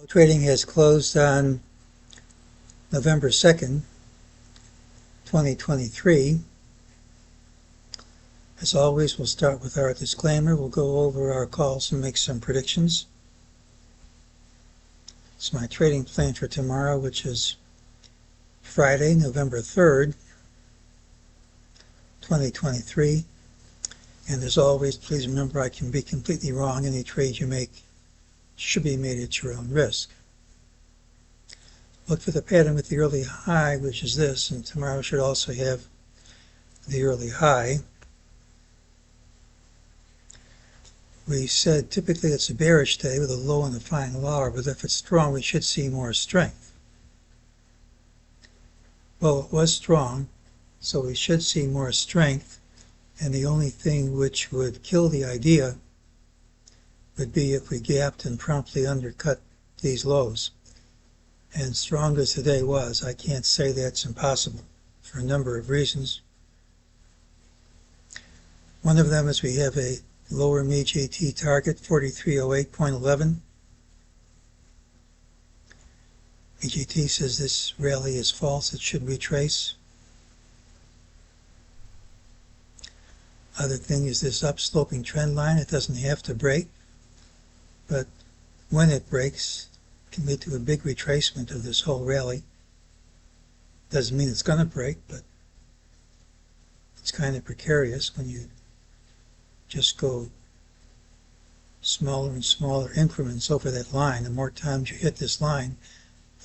Trading has closed on November 2nd, 2023. As always, we'll start with our disclaimer. We'll go over our calls and make some predictions. It's my trading plan for tomorrow, which is Friday, November 3rd, 2023. And as always, please remember I can be completely wrong. Any trade you make should be made at your own risk. Look for the pattern with the early high, which is this, and tomorrow should also have the early high. We said typically it's a bearish day with a low and a fine lower, but if it's strong, we should see more strength. Well, it was strong, so we should see more strength, and the only thing which would kill the idea would be if we gapped and promptly undercut these lows. And strong as today was, I can't say that's impossible for a number of reasons. One of them is we have a lower MEJT target, 4308.11. MEJT says this rally is false, it should retrace. Other thing is this upsloping trend line, it doesn't have to break, but when it breaks, it can lead to a big retracement of this whole rally. Doesn't mean it's going to break, but it's kind of precarious when you just go smaller and smaller increments over that line. The more times you hit this line,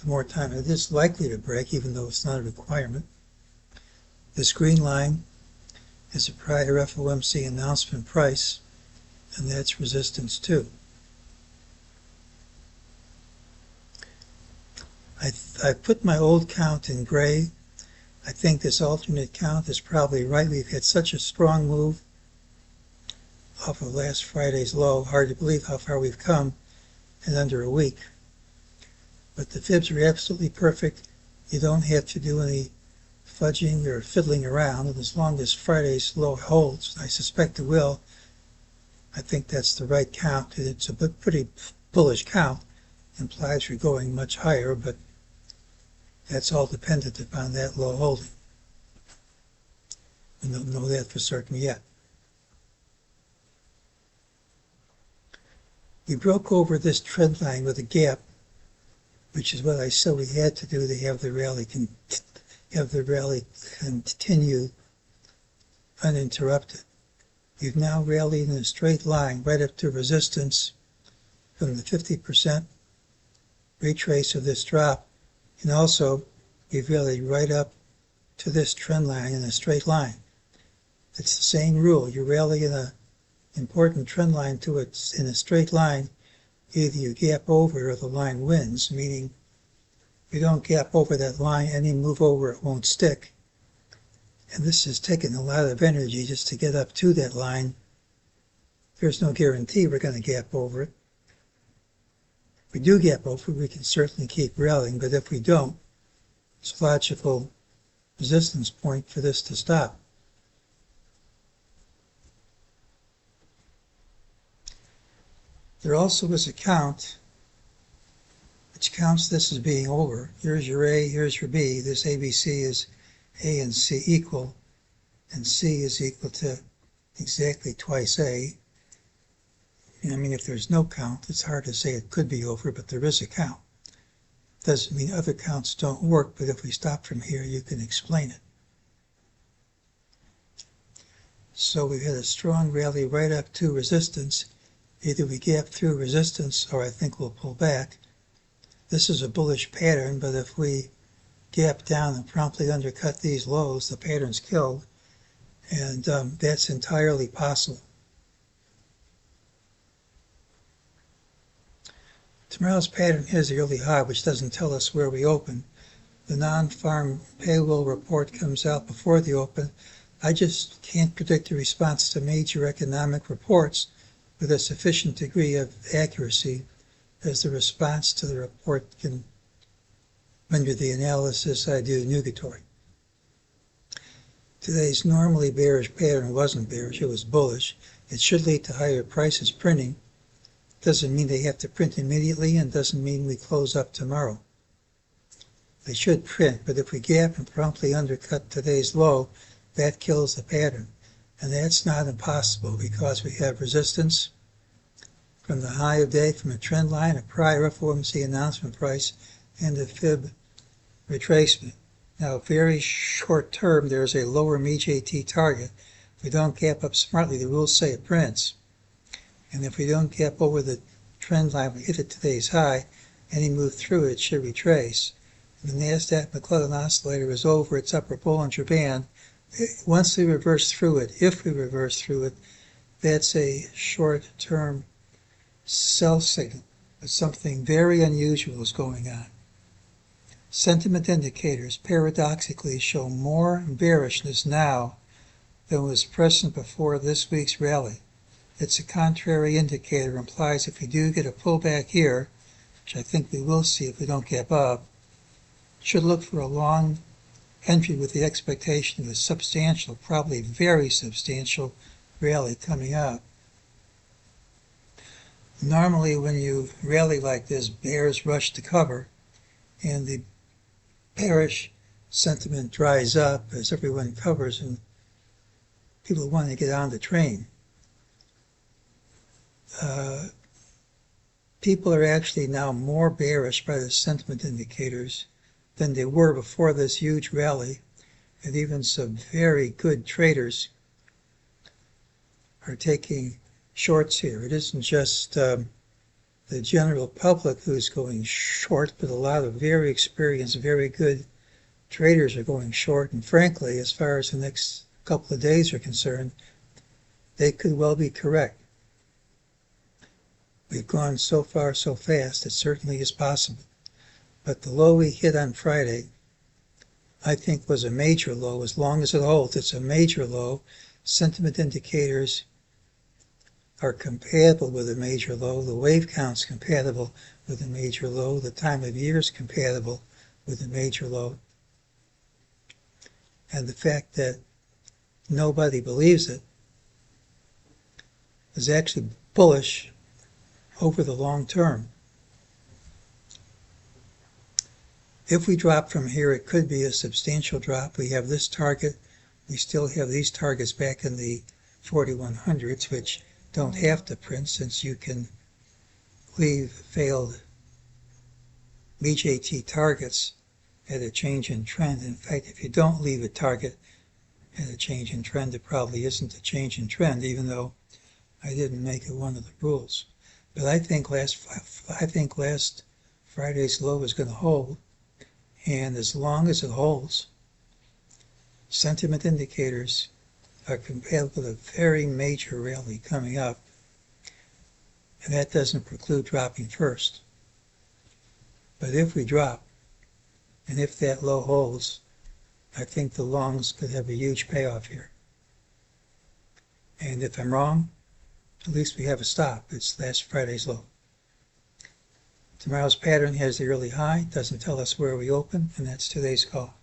the more time it is likely to break, even though it's not a requirement. This green line is a prior FOMC announcement price, and that's resistance too. I put my old count in gray. I think this alternate count is probably right. We've had such a strong move off of last Friday's low. Hard to believe how far we've come in under a week. But the fibs are absolutely perfect. You don't have to do any fudging or fiddling around. And as long as Friday's low holds, I suspect it will, I think that's the right count. It's a pretty bullish count. Implies we're going much higher, but that's all dependent upon that low holding. We don't know that for certain yet. We broke over this trend line with a gap, which is what I said we had to do to have the rally continue uninterrupted. We've now rallied in a straight line right up to resistance from the 50% retrace of this drop, and also we've rallied right up to this trend line in a straight line. It's the same rule. You rally in an important trend line to it in a straight line, either you gap over or the line wins, meaning if you don't gap over that line, any move over it won't stick. And this has taken a lot of energy just to get up to that line. There's no guarantee we're going to gap over it. If we do gap over, we can certainly keep rallying, but if we don't, it's a logical resistance point for this to stop. There also is a count which counts this as being over. Here's your A, here's your B. This ABC is A and C equal, and C is equal to exactly twice A. I mean, if there's no count, it's hard to say it could be over, but there is a count. Doesn't mean other counts don't work, but if we stop from here, you can explain it. So we've had a strong rally right up to resistance. Either we gap through resistance, or I think we'll pull back. This is a bullish pattern, but if we gap down and promptly undercut these lows, the pattern's killed, and that's entirely possible. Tomorrow's pattern is the early high, which doesn't tell us where we open. The non-farm payroll report comes out before the open. I just can't predict the response to major economic reports with a sufficient degree of accuracy, as the response to the report can render the analysis I do nugatory. Today's normally bearish pattern wasn't bearish, it was bullish. It should lead to higher prices printing, Doesn't mean they have to print immediately and doesn't mean we close up tomorrow. They should print, but if we gap and promptly undercut today's low, that kills the pattern. And that's not impossible because we have resistance from the high of day, from a trend line, a prior FOMC announcement price, and a fib retracement. Now, very short term, there's a lower MEJT target. If we don't gap up smartly, the rules say it prints. And if we don't gap over the trend line, we hit it today's high, any move through it should retrace. The NASDAQ McClellan oscillator is over its upper Bollinger Band. Once we reverse through it, if we reverse through it, that's a short-term sell signal. But something very unusual is going on. Sentiment indicators paradoxically show more bearishness now than was present before this week's rally. It's a contrary indicator, implies if we do get a pullback here, which I think we will see if we don't gap up, should look for a long entry with the expectation of a substantial, probably very substantial rally coming up. Normally when you rally like this, bears rush to cover, and the bearish sentiment dries up as everyone covers and people want to get on the train. People are actually now more bearish by the sentiment indicators than they were before this huge rally, and even some very good traders are taking shorts here. It isn't just the general public who's going short, but a lot of very experienced, very good traders are going short, and frankly, as far as the next couple of days are concerned, they could well be correct. We've gone so far so fast, it certainly is possible. But the low we hit on Friday, I think, was a major low. As long as it holds, it's a major low. Sentiment indicators are compatible with a major low. The wave count's compatible with a major low. The time of year is compatible with a major low. And the fact that nobody believes it is actually bullish over the long term. If we drop from here, it could be a substantial drop. We have this target. We still have these targets back in the 4100s, which don't have to print since you can leave failed MEJT targets at a change in trend. In fact, if you don't leave a target at a change in trend, it probably isn't a change in trend, even though I didn't make it one of the rules. But I think last Friday's low is going to hold, and as long as it holds, sentiment indicators are compatible with a very major rally coming up, and that doesn't preclude dropping first. But if we drop, and if that low holds, I think the longs could have a huge payoff here. And if I'm wrong, at least we have a stop. It's last Friday's low. Tomorrow's pattern has the early high, doesn't tell us where we open, and that's today's call.